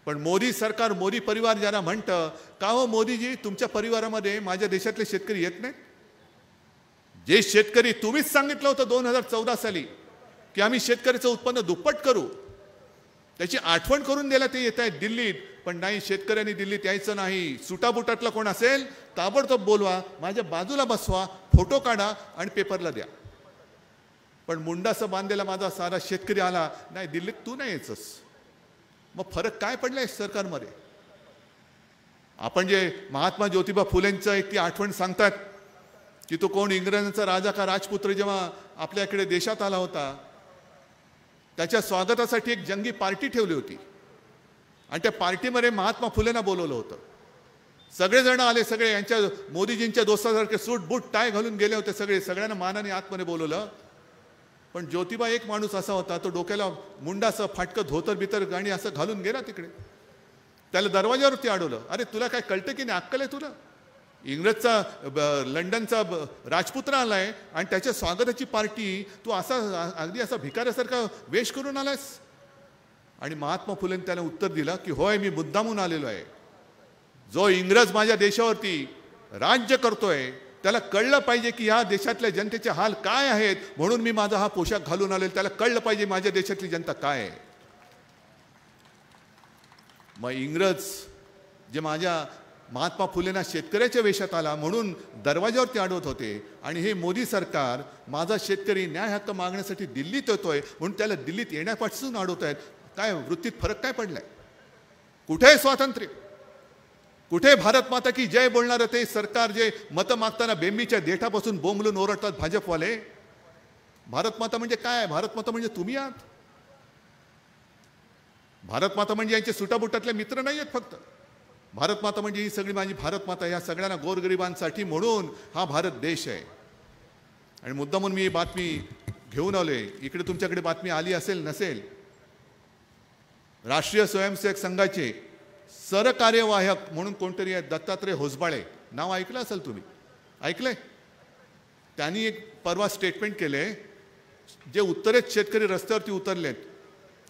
पण मोदी सरकार, मोदी परिवार ज्यांना म्हणतं, का हो मोदीजी तुमच्या परिवारामध्ये माझ्या देशातले शेतकरी येत नाहीत? जे शेतकरी तुम्हीच सांगितलं होतं 2014 साली की आम्ही शेतकऱ्याचं उत्पन्न दुप्पट करू, त्याची आठवण करून द्यायला ते येत आहेत दिल्लीत. पण नाही, शेतकऱ्यांनी दिल्लीत यायचं नाही. सुटाबुटातला कोण असेल ताबडतोब बोलवा, माझ्या बाजूला बसवा, फोटो काढा आणि पेपरला द्या. पण मुंडासं बांधलेला माझा सारा शेतकरी आला नाही, दिल्लीत तू नाही यायचंस. मग फरक काय पडलाय सरकारमध्ये? आपण जे महात्मा ज्योतिबा फुलेंचं एक ती आठवण सांगतात की तो कोण इंग्रजांचा राजा का राजपुत्र जेव्हा आपल्याकडे देशात आला होता, त्याच्या स्वागतासाठी एक जंगी पार्टी ठेवली होती आणि त्या पार्टीमध्ये महात्मा फुलेंना बोलवलं होतं. सगळेजण आले, सगळे यांच्या मोदीजींच्या दोस्तासारखे सूट बूट टाय घालून गेले होते. सगळ्यांना मानाने आतमध्ये बोलवलं. पण ज्योतिबा एक माणूस असा होता, तो डोक्याला मुंडाचं फाटकं धोतर बितर गाणी असं घालून गेला तिकडे. त्याला दरवाजावरती अडवलं. अरे तुला काय कळतं की नाही, अक्कल आहे तुला? इंग्रजचा लंडनचा राजपुत्र आलाय आणि त्याच्या स्वागताची पार्टी तू अगदी असा भिकाऱ्यासारखा वेश करून आलास? आणि महात्मा फुलेंनी त्याला उत्तर दिलं की होय, मी मुद्दामून आलेलो आहे. जो इंग्रज माझ्या देशावरती राज्य करतोय त्याला कळलं पाहिजे की या देशातल्या जनतेचे हाल काय आहेत, म्हणून मी माझा हा पोशाख घालून आलेलो. त्याला कळलं पाहिजे माझ्या देशातली जनता काय आहे. मग इंग्रज जे माझ्या महात्मा फुलेंना शेतकऱ्याच्या वेशात आला म्हणून दरवाजावरती अडवत होते, आणि हे मोदी सरकार माझा शेतकरी न्याय हक्क मागण्यासाठी दिल्लीत येतोय म्हणून त्याला दिल्लीत येण्यापासून अडवत आहेत. काय वृत्तीत फरक काय पडलाय? कुठे आहे स्वातंत्र्य? कुठे भारत माता की जय बोलणारं ते सरकार जे मतं मागताना बेंबीच्या देठापासून बोंबलून ओरडतात भाजपवाले? भारत माता म्हणजे काय? भारत माता म्हणजे तुम्ही आहात. भारत माता म्हणजे यांचे सुटाबुटातले मित्र नाही आहेत फक्त. भारत माता म्हणजे ही सगळी माझी भारत माता, या सगळ्यांना गोरगरिबांसाठी म्हणून हा भारत देश आहे. आणि मुद्दामून मी ही बातमी घेऊन आलोय. इकडे तुमच्याकडे बातमी आली असेल नसेल, राष्ट्रीय स्वयंसेवक संघाचे सरकार्यवाहक म्हणून कोणतरी आहेत, दत्तात्रय होसबाळे, नाव ऐकलं असेल तुम्ही, ऐकलंय? त्यांनी एक परवा स्टेटमेंट केले. जे उत्तरेत शेतकरी रस्त्यावरती उतरलेत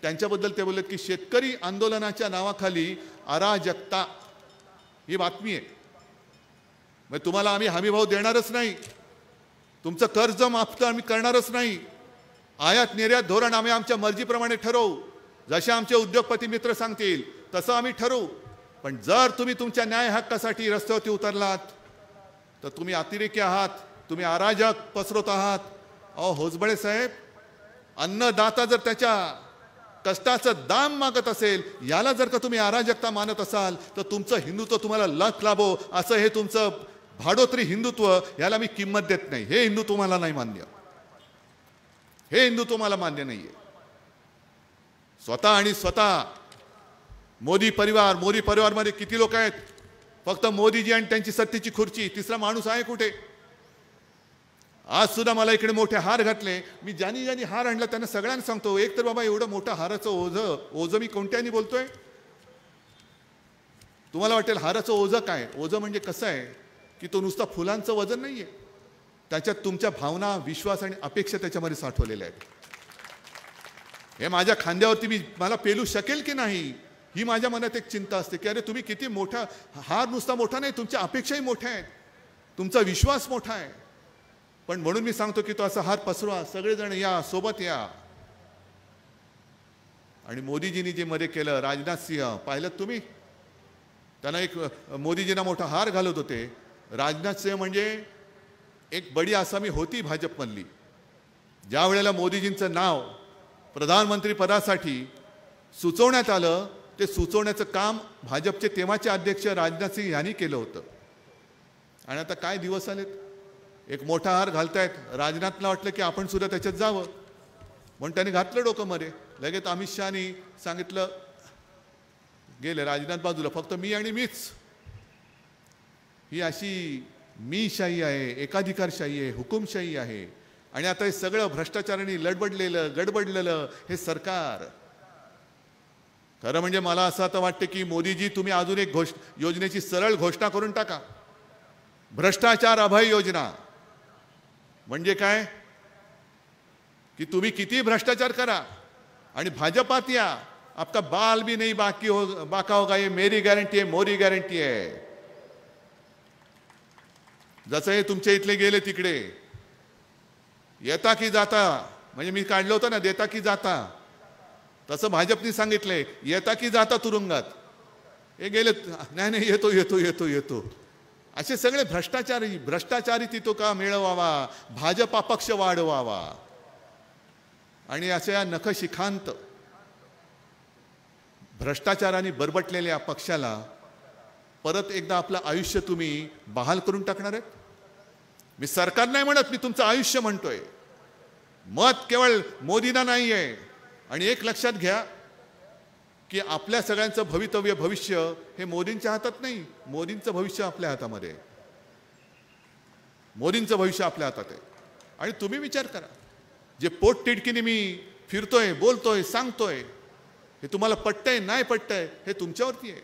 त्यांच्याबद्दल ते बोललेत की शेतकरी आंदोलनाच्या नावाखाली अराजकता, ही बातमी आहे. मग तुम्हाला आम्ही हमीभाव देणारच नाही, तुमचं कर्ज माफ आम्ही करणारच नाही, आयात निर्यात धोरण आम्ही आमच्या मर्जीप्रमाणे ठरवू, जसे आमचे उद्योगपती मित्र सांगतील तसं आम्ही ठरवू. पण जर तुम्ही तुमच्या न्याय हक्कासाठी रस्त्यावरती उतरलात तर तुम्ही अतिरेकी आहात, तुम्ही अराजक पसरवत आहात. अहो होसबळे साहेब, अन्नदाता जर त्याच्या कष्टाचं दाम मागत असेल, याला जर का तुम्ही अराजकता मानत असाल तर तुमचं हिंदुत्व तुम्हाला लख लाभो असं हे तुमचं भाडोत्री हिंदुत्व, याला मी किंमत देत नाही. हे हिंदुत्व मला नाही मान्य, हे हिंदुत्व मला मान्य नाहीये. स्वतः आणि स्वतः मोदी परिवारमध्ये किती लोक आहेत? फक्त मोदीजी आणि त्यांची सत्तेची खुर्ची, तिसरा माणूस आहे कुठे? आज सुद्धा मला इकडे मोठे हार घातले. मी ज्यांनी हार आणला त्यांना सगळ्यांना सांगतो, एक तर बाबा एवढं मोठं हाराचं ओझं मी कोणत्यानी बोलतोय? तुम्हाला वाटेल हाराचं ओझं काय? ओझं म्हणजे कसं आहे की तो नुसता फुलांचं वजन नाहीये. त्याच्यात तुमच्या भावना, विश्वास आणि अपेक्षा त्याच्यामध्ये साठवलेल्या आहेत. हे माझ्या खांद्यावरती मला पेलू शकेल की नाही, ही माझ्या मनात एक चिंता असते की अरे तुम्ही किती मोठा, हार नुसता मोठा नाही, तुमच्या अपेक्षाही मोठ्या आहेत, तुमचा विश्वास मोठा आहे. पण म्हणून मी सांगतो की तो असा हार पसरवा, सगळेजण या, सोबत या. आणि मोदीजींनी जे मध्ये केलं, राजनाथ सिंह पाहिलं तुम्ही, त्यांना एक मोदीजींना मोठा हार घालत होते. राजनाथ सिंह म्हणजे एक बडी आसामी होती भाजपमधली. ज्या वेळेला मोदीजींचं नाव प्रधानमंत्री पदासाठी सुचवण्यात आलं, ते सुचवण्याचं काम भाजपचे तेव्हाचे अध्यक्ष राजनाथ सिंह यांनी केलं होतं. आणि आता काय दिवस आलेत, एक मोठा हार घालतायत. राजनाथला वाटलं की आपण सुद्धा त्याच्यात जावं, म्हणून त्याने घातलं डोकं मध्ये. लगेच अमित शहानी सांगितलं, गेले राजनाथ बाजूला, फक्त मी आणि मीच. ही अशी मीशाही आहे, एकाधिकारशाही आहे, हुकुमशाही आहे. आणि आता हे सगळं भ्रष्टाचाराने लडबडलेलं, गडबडलेलं हे सरकार. खरं म्हणजे मला असं आता वाटतं की मोदीजी, तुम्ही अजून एक योजनेची सरळ घोषणा करून टाका, भ्रष्टाचार अभय योजना. म्हणजे काय की तुम्ही किती भ्रष्टाचार करा आणि भाजपात या, आपका बाल भी नहीं बाका होगा, ये मेरी गॅरंटी आहे, मोदी गॅरंटी आहे. जसं हे तुमच्या इथले गेले तिकडे, येता की जाता, म्हणजे मी काढलं होतं ना, देता की जाता, तसं भाजपने सांगितलंय, येता की जाता तुरुंगात. हे गेले, नाही नाही येतो येतो येतो येतो. असे सगळे भ्रष्टाचारी तिथं का मिळवावा, भाजपा पक्ष वाढवावा. आणि अशा या नखशिखांत भ्रष्टाचाराने बरबटलेल्या पक्षाला परत एकदा आपलं आयुष्य तुम्ही बहाल करून टाकणार आहेत. मी सरकार नाही म्हणत, मी तुमचं आयुष्य म्हणतोय. मत केवळ मोदींना नाही आहे. आणि एक लक्षात घ्या की आपल्या सगळ्यांचं भविष्य हे मोदींच्या हातात नाही, मोदींचं भविष्य आपल्या हातामध्ये आहे. मोदींचं भविष्य आपल्या हातात आहे. आणि तुम्ही विचार करा, जे पोटतिडकीने मी फिरतोय, बोलतोय, सांगतोय, हे तुम्हाला पटतंय नाही पटतंय हे तुमच्यावरती आहे.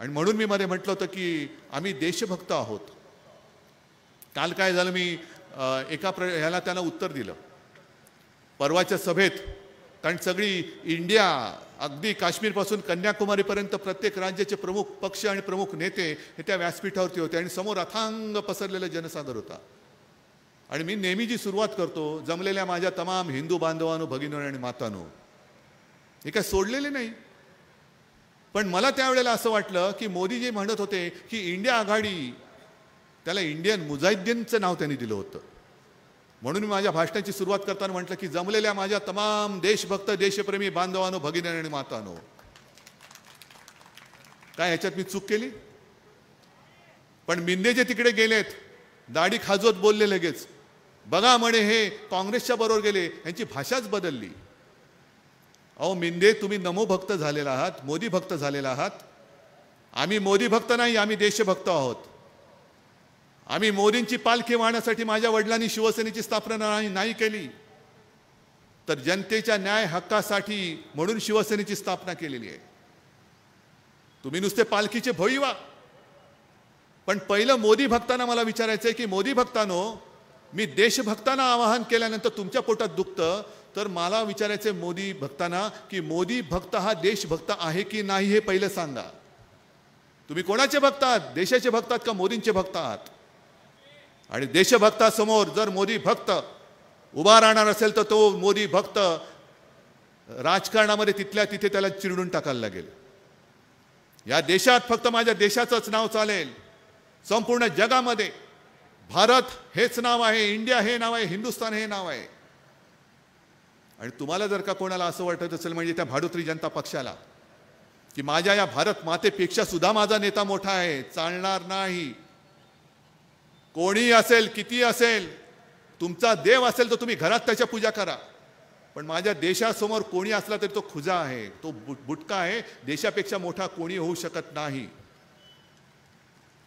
आणि म्हणून मी मध्ये म्हटलं होतं की आम्ही देशभक्त आहोत. काल काय झालं, मी ह्याला त्यांना उत्तर दिलं परवाच्या सभेत. कारण सगळी इंडिया, अगदी काश्मीरपासून कन्याकुमारीपर्यंत प्रत्येक राज्याचे प्रमुख पक्ष आणि प्रमुख नेते हे त्या व्यासपीठावरती होते. आणि समोर अथांग पसरलेला जनसागर होता. आणि मी नेहमी जी सुरुवात करतो, जमलेल्या माझ्या तमाम हिंदू बांधवांनो, भगिनींनो आणि मातांनो, हे काय सोडलेले नाही. पण मला त्यावेळेला असं वाटलं की मोदी जे म्हणत होते की इंडिया आघाडी, त्याला इंडियन मुजाहिद्दीनचं नाव त्यांनी दिलं होतं. म्हणून मी माझ्या भाषणाची सुरुवात करताना म्हटलं की जमलेल्या माझ्या तमाम देशभक्त, देशप्रेमी बांधवांनो, भगिनी आणि मातांनो, काय ह्याच्यात मी चूक केली? पण मिंदे जे तिकडे गेलेत, दाढी खाजवत बोलले लगेच, बघा म्हणे हे काँग्रेसच्या बरोबर गेले, यांची भाषाच बदलली. अहो मिंदे, तुम्ही नमो भक्त झालेला आहात, मोदी भक्त झालेला आहात. आम्ही मोदी भक्त नाही, आम्ही देशभक्त आहोत. आम्ही मोदींची पालखी वाहण्यासाठी माझ्या वडिलांनी शिवसेनेची स्थापना नाही केली, तर जनतेच्या न्याय हक्कासाठी म्हणून शिवसेनेची स्थापना केलेली आहे. तुम्ही नुसते पालखीचे भोई व्हा. पण पहिलं मोदी भक्तांना मला विचारायचं आहे की मोदी भक्तांनो, मी देशभक्तांना आवाहन केल्यानंतर तुमच्या पोटात दुखतं, तर मला विचारायचं आहे मोदी भक्तांना की मोदी भक्त हा देशभक्त आहे की नाही हे पहिलं सांगा. तुम्ही कोणाचे भक्त आहात? देशाचे भक्त आहात का मोदींचे भक्त आहात? आणि देशभक्तासमोर जर मोदी भक्त उभा राहणार असेल तर तो मोदी भक्त राजकारणामध्ये तिथल्या तिथे त्याला चिरडून टाकायला लागेल. या देशात फक्त माझ्या देशाचंच नाव चालेल. संपूर्ण जगामध्ये भारत हेच नाव आहे, इंडिया हे नाव आहे, हिंदुस्थान हे नाव आहे. आणि तुम्हाला जर का कोणाला असं वाटत असेल, म्हणजे त्या भाडोत्री जनता पक्षाला, की माझ्या या भारत मातेपेक्षा सुद्धा माझा नेता मोठा आहे, चालणार नाही. कोणी असेल, किती असेल, तुमचा देव असेल तर तुम्ही घरात त्याच्या पूजा करा. पण माझ्या देशासमोर कोणी असला तरी तो खुजा आहे, तो बुटका आहे. देशापेक्षा मोठा कोणी होऊ शकत नाही.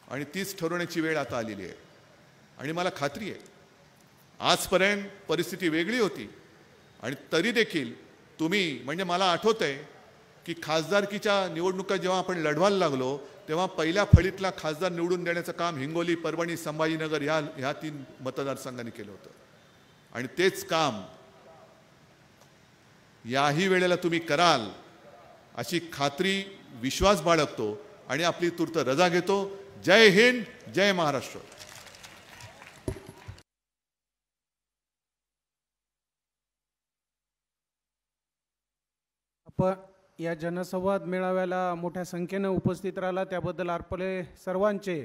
आणि तीच ठरवण्याची वेळ आता आलेली आहे. आणि मला खात्री आहे आजपर्यंत परिस्थिती वेगळी होती. आणि तरी देखील तुम्ही, म्हणजे मला आठवतंय की खासदारकीच्या निवडणुका जेव्हा आपण लढवायला लागलो तेव्हा पहिल्या फळीतला खासदार निवडून देण्याचं काम हिंगोली, परभणी, संभाजीनगर ह्या 3 मतदारसंघांनी केलं होतं. आणि तेच काम याही वेळेला तुम्ही कराल अशी खात्री, विश्वास बाळगतो आणि आपली तूर्त रजा घेतो. जय हिंद, जय महाराष्ट्र. आपण या जनसंवाद मेळाव्याला मोठ्या संख्येनं उपस्थित राहिला त्याबद्दल आपले सर्वांचे